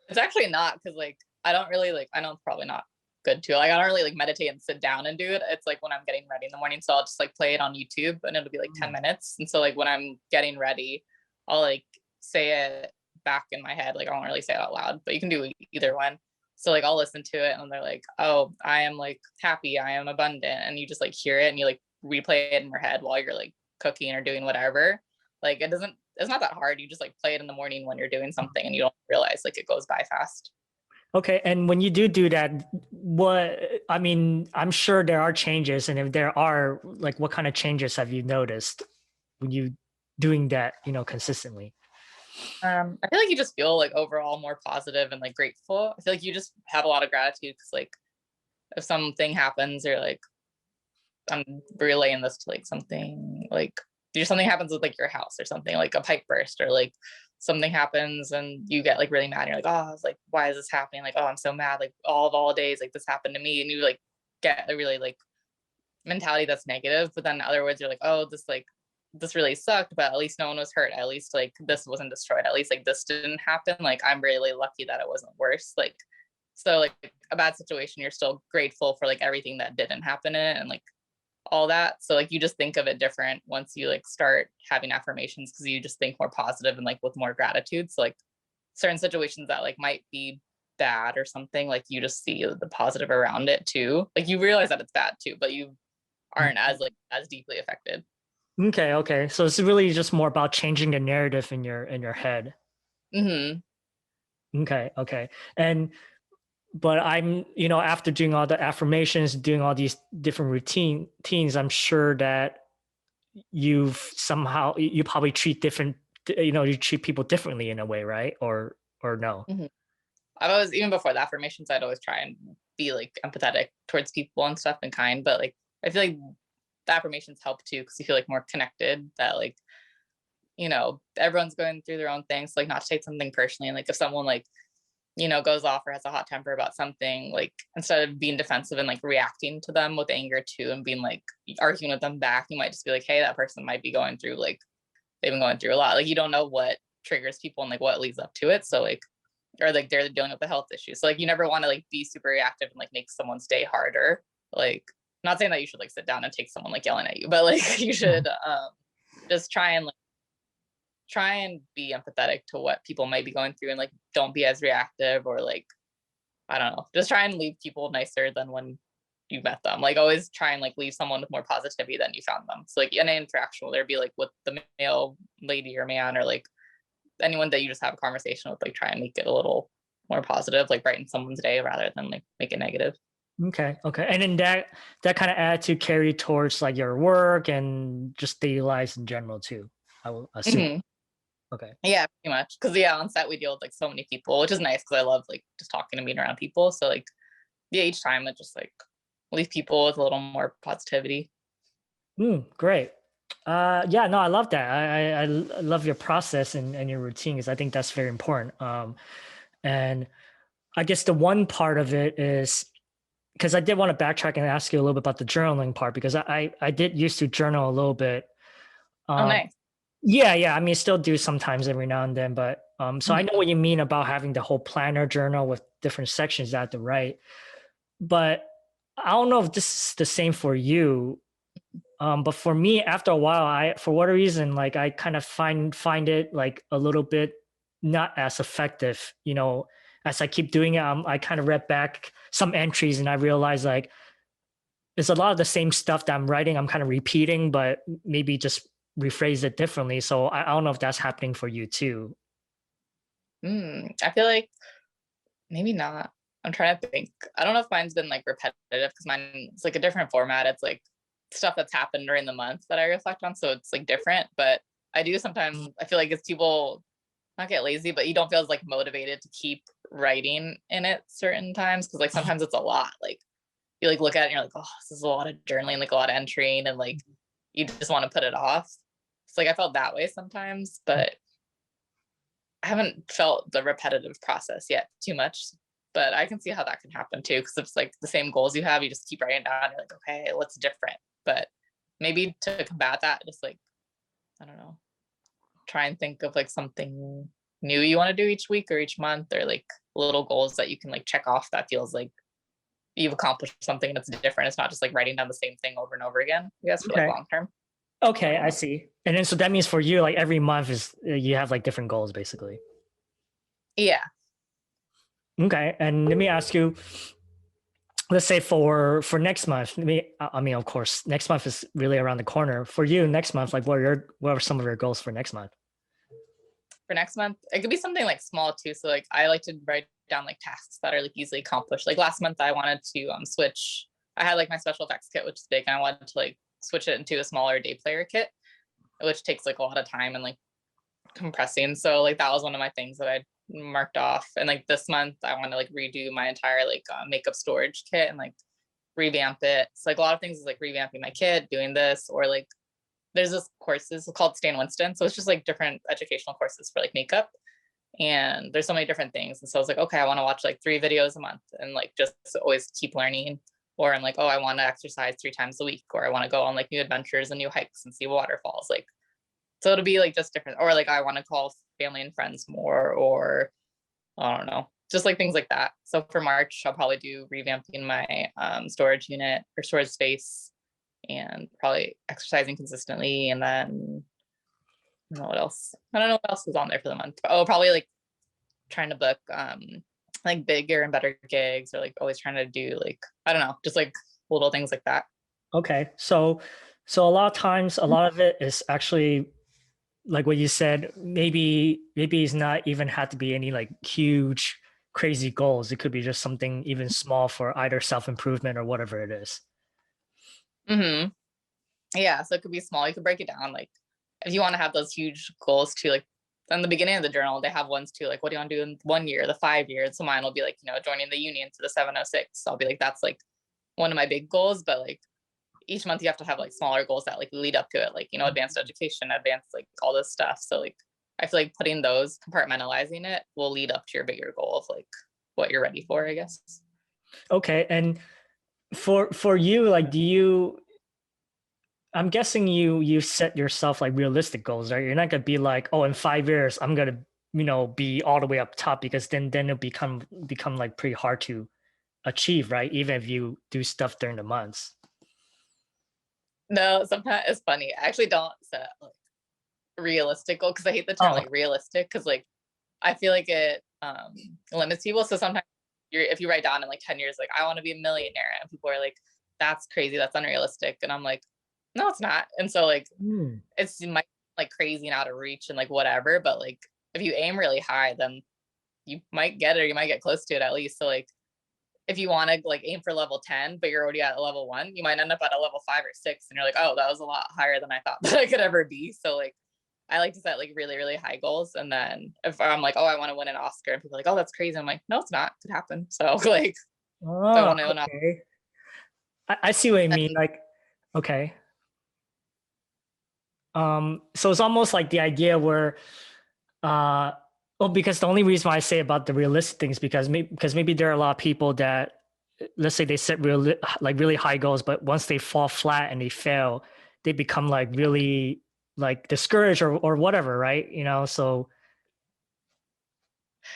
It's actually not because like I don't really like I know it's probably not good too. Like I don't really like meditate and sit down and do it. It's like when I'm getting ready in the morning. So I'll just like play it on YouTube and it'll be like 10 Mm. minutes. And so like when I'm getting ready, I'll like say it back in my head. Like I won't really say it out loud, but you can do either one. So like I'll listen to it and they're like, oh, I am like happy, I am abundant. And you just like hear it and you like replay it in your head while you're like cooking or doing whatever. Like it's not that hard. You just like play it in the morning when you're doing something and you don't realize like it goes by fast. Okay, and when you do that, what I mean, I'm sure there are changes, and if there are, like, what kind of changes have you noticed when you doing that, consistently? I feel like you just feel like overall more positive and like grateful. I feel like you just have a lot of gratitude because like if something happens, you're like, I'm relaying this to like something like something happens with like your house or something like a pipe burst or like something happens and you get like really mad. And you're like, oh, I was like, why is this happening? Like, oh, I'm so mad. Like all days, like this happened to me, and you like get a really like mentality that's negative. But then in other words, you're like, oh, this really sucked, but at least no one was hurt. At least like this wasn't destroyed. At least like this didn't happen. Like I'm really lucky that it wasn't worse. Like so like a bad situation, you're still grateful for like everything that didn't happen in it and like all that. So like you just think of it different once you like start having affirmations because you just think more positive and like with more gratitude. So like certain situations that like might be bad or something, like you just see the positive around it too. Like you realize that it's bad too, but you aren't as like as deeply affected. Okay. So it's really just more about changing the narrative in your head. Hmm. Okay. And but I'm, after doing all the affirmations, doing all these different routines, I'm sure that you probably treat different you treat people differently in a way, right? Or no? Mhm. I've always, even before the affirmations, I'd always try and be like empathetic towards people and stuff and kind. But like, I feel like the affirmations help too because you feel like more connected. That like, everyone's going through their own things. Like, not to take something personally. And like, if someone like, goes off or has a hot temper about something, like instead of being defensive and like reacting to them with anger too, and being like arguing with them back, you might just be like, hey, that person might be going through like they've been going through a lot. Like, you don't know what triggers people and like what leads up to it. So like, or like they're dealing with a health issue. So like you never want to like be super reactive and like make someone's day harder. Like, not saying that you should like sit down and take someone like yelling at you, but like you should just try and be empathetic to what people might be going through, and like don't be as reactive, or like, I don't know, just try and leave people nicer than when you met them. Like, always try and like leave someone with more positivity than you found them. So like in an interaction, whether it be like with the male lady or man, or like anyone that you just have a conversation with, like try and make it a little more positive, like brighten someone's day rather than like make it negative. Okay. Okay. And then that kind of attitude carry towards like your work and just daily lives in general too, I will assume. Mhm. Okay. Yeah, pretty much. Because yeah, on set we deal with like so many people, which is nice because I love like just talking and being around people. So like, yeah, each time I just like leave people with a little more positivity. Great. Yeah, no, I love that. I love your process and your routine because I think that's very important. And I guess the one part of it is because I did want to backtrack and ask you a little bit about the journaling part because I did used to journal a little bit. Oh, Um, nice. yeah, yeah. I mean, still do sometimes every now and then, but so I Mhm. know what you mean about having the whole planner journal with different sections at the right. But I don't know if this is the same for you. But for me, after a while, for whatever reason, like I kind of find it like a little bit not as effective. As I keep doing it, I kind of read back some entries and I realized like it's a lot of the same stuff that I'm writing. I'm kind of repeating, but maybe just rephrase it differently. So I don't know if that's happening for you too. I feel like maybe not. I'm trying to think. I don't know if mine's been like repetitive because mine's like a different format. It's like stuff that's happened during the month that I reflect on. So it's like different. But I do sometimes, I feel like it's people not get lazy, but you don't feel as like motivated to keep writing in it certain times. Cause like sometimes it's a lot. Like you like look at it and you're like, oh, this is a lot of journaling, like a lot of entering, and like you just want to put it off. So like I felt that way sometimes, but I haven't felt the repetitive process yet too much, but I can see how that can happen too. Cause it's like the same goals you have, you just keep writing down. You're like, okay, what's different? But maybe to combat that, just like, I don't know, try and think of like something new you want to do each week or each month, or like little goals that you can like check off that feels like you've accomplished something that's different. It's not just like writing down the same thing over and over again, I guess, for like Okay. long term. Okay, I see. And then so that means for you, like every month is you have like different goals basically. Yeah. Okay, and let me ask you, let's say for next month, I mean, of course, next month is really around the corner. For you, next month, like what are some of your goals for next month? For next month, it could be something like small too. So like I like to write down like tasks that are like easily accomplished. Like last month I wanted to switch. I had like my special effects kit, which is big, and I wanted to like switch it into a smaller day player kit, which takes like a lot of time and like compressing. So like that was one of my things that I marked off. And like this month I want to like redo my entire like makeup storage kit and like revamp it. So like a lot of things is like revamping my kit, doing this, or like there's this courses called Stan Winston. So it's just like different educational courses for like makeup. And there's so many different things. And so I was like, okay, I want to watch like 3 videos a month and like just always keep learning. Or I'm like, oh, I want to exercise 3 times a week, or I want to go on like new adventures and new hikes and see waterfalls. Like, so it'll be like just different. Or like I want to call family and friends more, or I don't know, just like things like that. So for March, I'll probably do revamping my storage unit or storage space, and probably exercising consistently. And then I don't know what else. I don't know what else is on there for the month. Oh, probably like trying to book like bigger and better gigs, or like always trying to do like, I don't know, just like little things like that. Okay, so a lot of times, a lot of it is actually like what you said. Maybe it's not even had to be any like huge, crazy goals. It could be just something even small for either self improvement or whatever it is. Yeah, so it could be small. You could break it down. Like if you want to have those huge goals too, like in the beginning of the journal, they have ones too, like, what do you want to do in 1 year, the 5 year? And so mine will be like, joining the union to the 706. So I'll be like, that's like one of my big goals. But like each month you have to have like smaller goals that like lead up to it, like, advanced education, advanced, like all this stuff. So like I feel like putting those, compartmentalizing it, will lead up to your bigger goal of like what you're ready for, I guess. Okay. And for you, like, I'm guessing you set yourself like realistic goals, right? You're not gonna be like, oh, in 5 years I'm gonna, be all the way up top, because then it'll become like pretty hard to achieve, right? Even if you do stuff during the months. No, sometimes it's funny. I actually don't set like realistic goal, because I hate the term Oh, like realistic, because like I feel like it limits people. So sometimes if you write down in like 10 years, like I want to be a millionaire, and people are like, that's crazy, that's unrealistic. And I'm like, no, it's not. And so like it's might like crazy and out of reach and like whatever, but like if you aim really high, then you might get it, or you might get close to it at least. So like if you want to like aim for level 10, but you're already at a level 1, you might end up at a level 5 or 6, and you're like, oh, that was a lot higher than I thought that I could ever be. So like I like to set like really, really high goals. And then if I'm like, oh, I want to win an Oscar, and people are like, oh, that's crazy, I'm like, no, it's not. It could happen. So like, if I want to win an Oscar. okay. I see what you mean. Like, okay. So it's almost like the idea where, well, because the only reason why I say about the realistic things, because maybe there are a lot of people that, let's say they set really high goals, but once they fall flat and they fail, they become like really like discouraged or whatever, right? So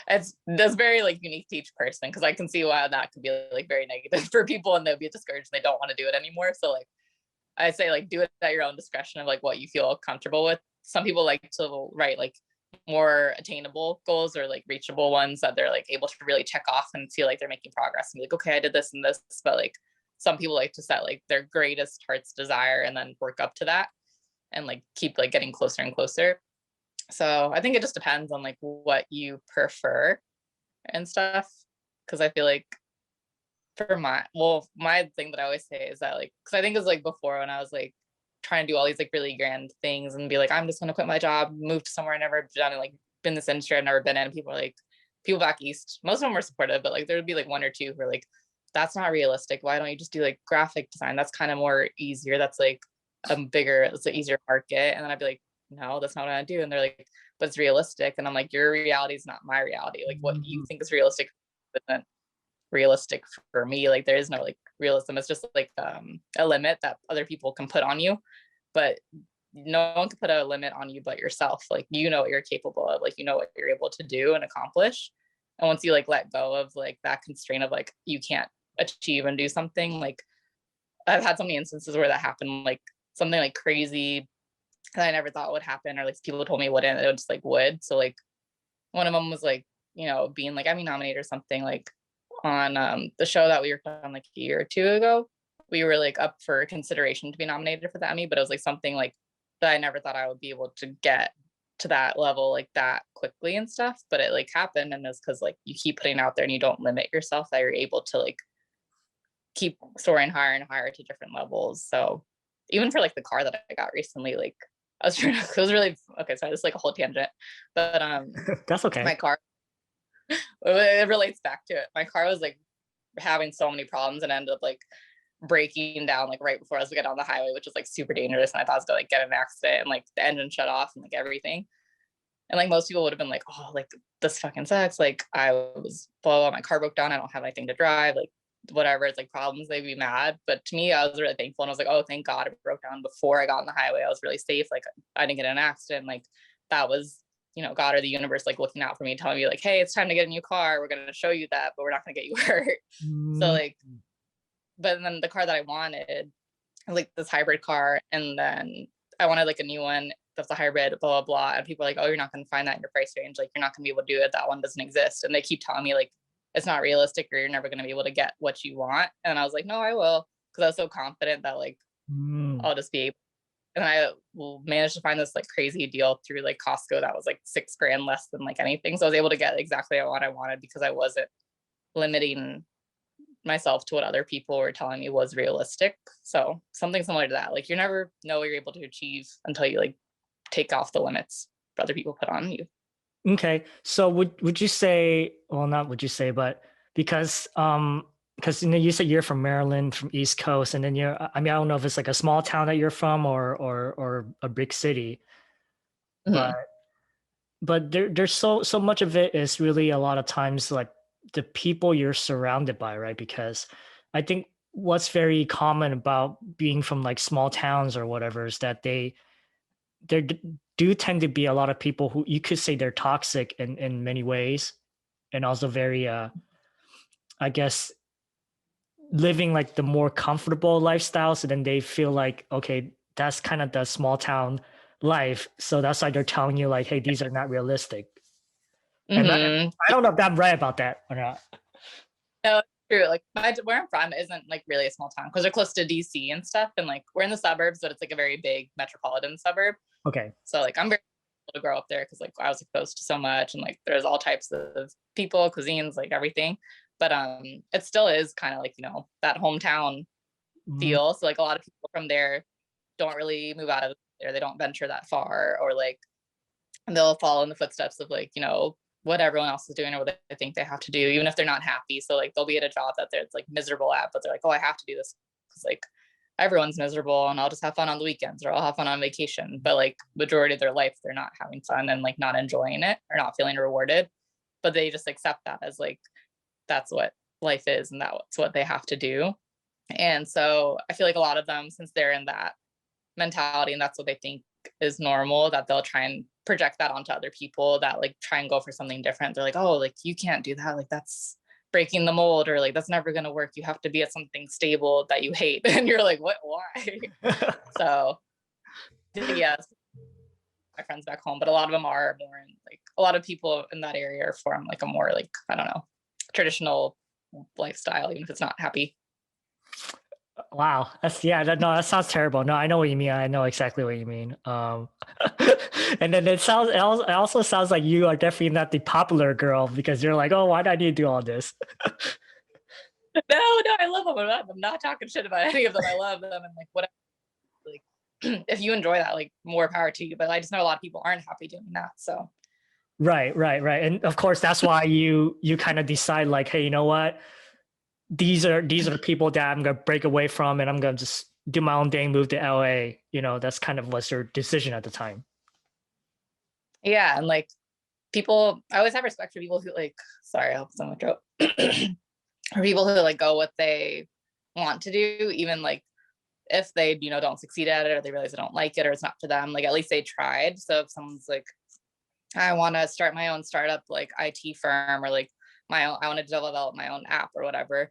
That's very like unique to each person, because I can see why that could be like very negative for people, and they'll be discouraged and they don't want to do it anymore. So like I say, like, do it at your own discretion of like what you feel comfortable with. Some people like to write like more attainable goals, or like reachable ones that they're like able to really check off and feel like they're making progress and be like, okay, I did this and this. But like some people like to set like their greatest heart's desire and then work up to that and like keep like getting closer and closer. So I think it just depends on like what you prefer and stuff. Cause I feel like for my thing that I always say is that like, cause I think it was like before when I was like trying to do all these like really grand things and be like, I'm just gonna quit my job, move to somewhere I've never done, and like been in this industry I've never been in. And people are like, people back east, most of them were supportive, but like there would be like one or two who are like, that's not realistic. Why don't you just do like graphic design? That's kind of more easier. That's like it's an easier market. And then I'd be like, no, that's not what I do. And they're like, but it's realistic. And I'm like, your reality is not my reality. Like what you think is realistic isn't realistic for me. Like there is no like realism. It's just like a limit that other people can put on you, but no one can put a limit on you but yourself. Like what you're capable of, like what you're able to do and accomplish. And once you like let go of like that constraint of like you can't achieve and do something, like I've had so many instances where that happened, like something like crazy that I never thought would happen, or like people told me wouldn't, it just like would. So like one of them was like, being like Emmy nominated or something, like on the show that we worked on like a year or two ago. We were like up for consideration to be nominated for the Emmy, but it was like something like that I never thought I would be able to get to that level like that quickly and stuff. But it like happened, and it's because like you keep putting out there and you don't limit yourself, that you're able to like keep soaring higher and higher to different levels. So even for like the car that I got recently, like I was trying to, it was really, okay, sorry, this is like a whole tangent, but that's okay. my car, it relates back to it. My car was like having so many problems and ended up like breaking down like right before I was getting on the highway, which was like super dangerous. And I thought I was gonna like get in an accident, and like the engine shut off and like everything. And like most people would have been like, oh, like this fucking sucks. Like I was blah, my car broke down. I don't have anything to drive. Like whatever, it's like problems, they'd be mad. But to me, I was really thankful. And I was like, oh, thank God it broke down before I got on the highway. I was really safe. Like I didn't get in an accident. Like that was, God or the universe like looking out for me, telling me like, hey, it's time to get a new car. We're going to show you that, but we're not going to get you hurt. So like, but then the car that I wanted, like this hybrid car, and then I wanted like a new one that's a hybrid, blah, blah, blah. And people are like, oh, you're not going to find that in your price range. Like you're not going to be able to do it. That one doesn't exist. And they keep telling me like, it's not realistic, or you're never going to be able to get what you want. And I was like, no, I will. Cause I was so confident that like, I'll just be able. And I managed to find this like crazy deal through like Costco that was like $6,000 less than like anything. So I was able to get exactly what I wanted, because I wasn't limiting myself to what other people were telling me was realistic. So something similar to that. Like you never know what you're able to achieve until you like take off the limits other people put on you. Okay. So would you say, well, not would you say, but because you said you're from Maryland, from East Coast, and then I mean, I don't know if it's like a small town that you're from or a big city, but Mhm. there's so much of it is really a lot of times like the people you're surrounded by, right? Because I think what's very common about being from like small towns or whatever is that there do tend to be a lot of people who you could say they're toxic in many ways, and also very I guess living like the more comfortable lifestyle, so then they feel like, okay, that's kind of the small town life, so that's why they're telling you like, hey, these are not realistic. And Mhm. I don't know if I'm right about that or not. No, it's true. Like where I'm from isn't like really a small town because they're close to DC and stuff, and like we're in the suburbs, but it's like a very big metropolitan suburb. Okay. So like I'm very able to grow up there because like I was exposed to so much, and like there's all types of people, cuisines, like everything. But it still is kind of like that hometown Mm, feel. So like a lot of people from there don't really move out of there. They don't venture that far, or like they'll follow in the footsteps of like what everyone else is doing or what they think they have to do, even if they're not happy. So like they'll be at a job that they're like miserable at, but they're like, oh, I have to do this because like everyone's miserable and I'll just have fun on the weekends or I'll have fun on vacation. But like majority of their life, they're not having fun and like not enjoying it or not feeling rewarded. But they just accept that as like that's what life is and that's what they have to do. And so I feel like a lot of them, since they're in that mentality and that's what they think is normal, that they'll try and project that onto other people that like try and go for something different. They're like, oh, like you can't do that, like that's breaking the mold, or like that's never going to work, you have to be at something stable that you hate. And you're like, what, why? So yes, my friends back home, but a lot of them are more in like a lot of people in that area are from like a more like I don't know, traditional lifestyle, even if it's not happy. wow, that's yeah. No, that sounds terrible. No, I know what you mean. I know exactly what you mean. And then it also sounds like you are definitely not the popular girl because you're like, oh, why do I need to do all this? No, I love them. I'm not talking shit about any of them. I love them and like whatever. Like if you enjoy that, like more power to you. But I just know a lot of people aren't happy doing that. So Right. And of course, that's why you kind of decide like, hey, you know what? These are the people that I'm gonna break away from, and I'm gonna just do my own thing, move to LA. That's kind of was your decision at the time. yeah, and like people, I always have respect for people who like. Sorry, I hope it's on my throat. For people who like go what they want to do, even like if they don't succeed at it or they realize they don't like it or it's not for them. Like at least they tried. So if someone's like, I want to start my own startup like IT firm or like my own, I want to develop my own app or whatever,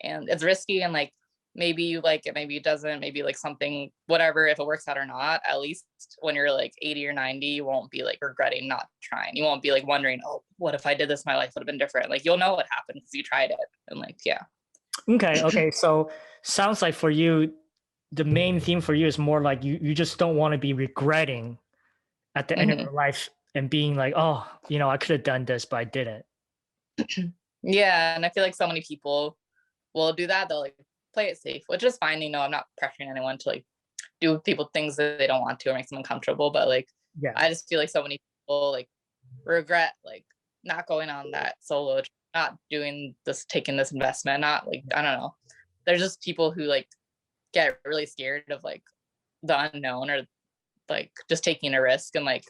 and it's risky and like maybe you like it, maybe it doesn't, maybe like something whatever, if it works out or not, at least when you're like 80 or 90 you won't be like regretting not trying. You won't be like wondering, oh, what if I did this, my life would have been different. Like you'll know what happened because you tried it. And like yeah. Okay. So sounds like for you, the main theme for you is more like you just don't want to be regretting at the end of Hmm. your life and being like, oh, I could have done this, but I didn't. Yeah, and I feel like so many people will do that. They'll like play it safe, which is fine. I'm not pressuring anyone to like do with people things that they don't want to or makes them uncomfortable. But like, Yeah. I just feel like so many people like regret like not going on that solo, not doing this, taking this investment, not like I don't know. There's just people who like get really scared of like the unknown or like just taking a risk and like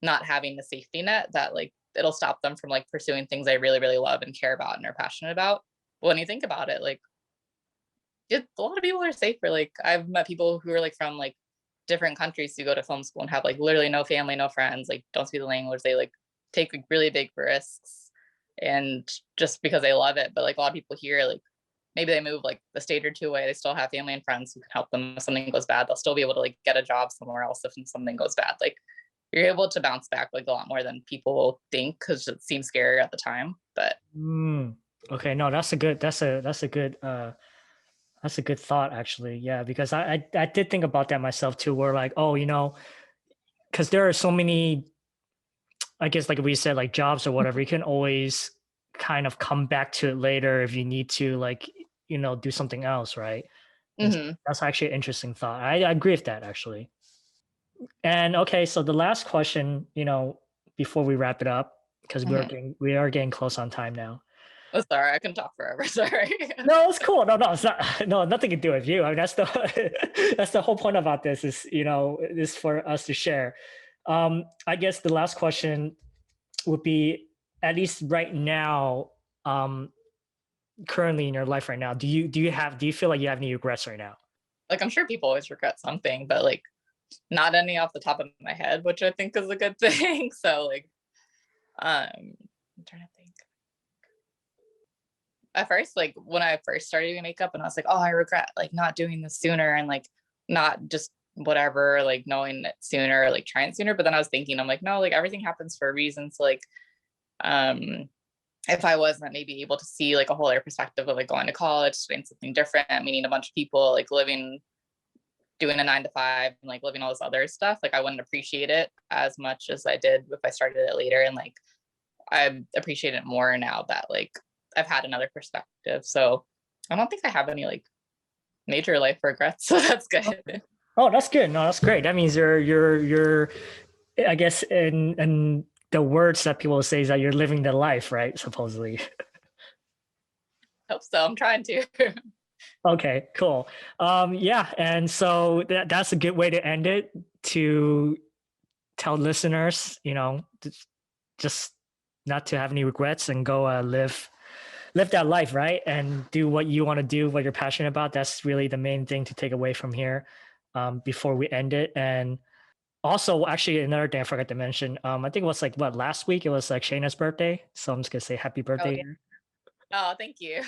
not having the safety net that like it'll stop them from like pursuing things they really really love and care about and are passionate about. But when you think about it, like a lot of people are safer. Like I've met people who are like from like different countries who go to film school and have like literally no family, no friends, like don't speak the language. They like take like really big risks and just because they love it. But like a lot of people here, like maybe they move like a state or two away, they still have family and friends who can help them if something goes bad. They'll still be able to like get a job somewhere else if something goes bad. Like you're able to bounce back like a lot more than people think because it seems scary at the time. But Mm, okay. No, that's a good thought actually. Yeah, because I did think about that myself too, where like, oh, because there are so many, I guess like we said, like jobs or whatever, you can always kind of come back to it later if you need to like, do something else, right? And mhm. that's actually an interesting thought. I agree with that actually. And okay, so the last question, before we wrap it up, because Mhm. we are getting close on time now. Oh, sorry, I can talk forever. Sorry. No, it's cool. No, it's not. No, nothing to do with you. I mean, that's the that's the whole point about this is, is for us to share. I guess the last question would be, at least right now, um, currently in your life right now, do you feel like you have any regrets right now? Like, I'm sure people always regret something, but like not any off the top of my head, which I think is a good thing. So like, I'm trying to think. At first, like when I first started doing makeup, and I was like, oh, I regret like not doing this sooner, and like not just whatever, like knowing it sooner, like trying sooner. But then I was thinking, I'm like, no, like everything happens for a reason. So like, um, if I wasn't maybe able to see like a whole other perspective of like going to college, studying something different, meeting a bunch of people, like living, doing a 9 to 5, and like living all this other stuff, like I wouldn't appreciate it as much as I did if I started it later. And like I appreciate it more now that like I've had another perspective. So I don't think I have any like major life regrets. So that's good. Oh, that's good. No, that's great. That means you're I guess in the words that people say is that you're living the life, right? Supposedly. Hope so. I'm trying to. Okay, cool. Yeah, and so that's a good way to end it, to tell listeners, just not to have any regrets and go live that life, right? And do what you want to do, what you're passionate about. That's really the main thing to take away from here, before we end it. And also, actually, another thing I forgot to mention, I think it was like what, last week? It was like Shayna's birthday, so I'm just gonna say happy Oh birthday. yeah. Oh, thank you.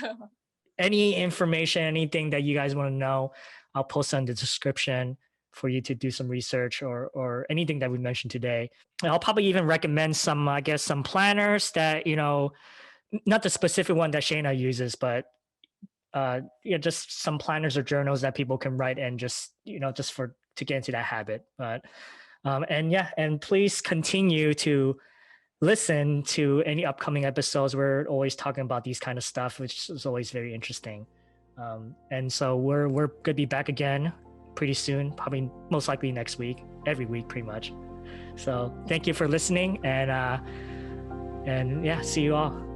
Any information, anything that you guys want to know, I'll post in the description for you to do some research, or anything that we mentioned today. And I'll probably even recommend some, I guess, some planners that, not the specific one that Shayna uses, but just some planners or journals that people can write, and just, just for to get into that habit. But and yeah, and please continue to listen to any upcoming episodes. We're always talking about these kind of stuff, which is always very interesting. And so we're gonna be back again pretty soon, probably most likely next week, every week pretty much. So thank you for listening, and yeah, see you all.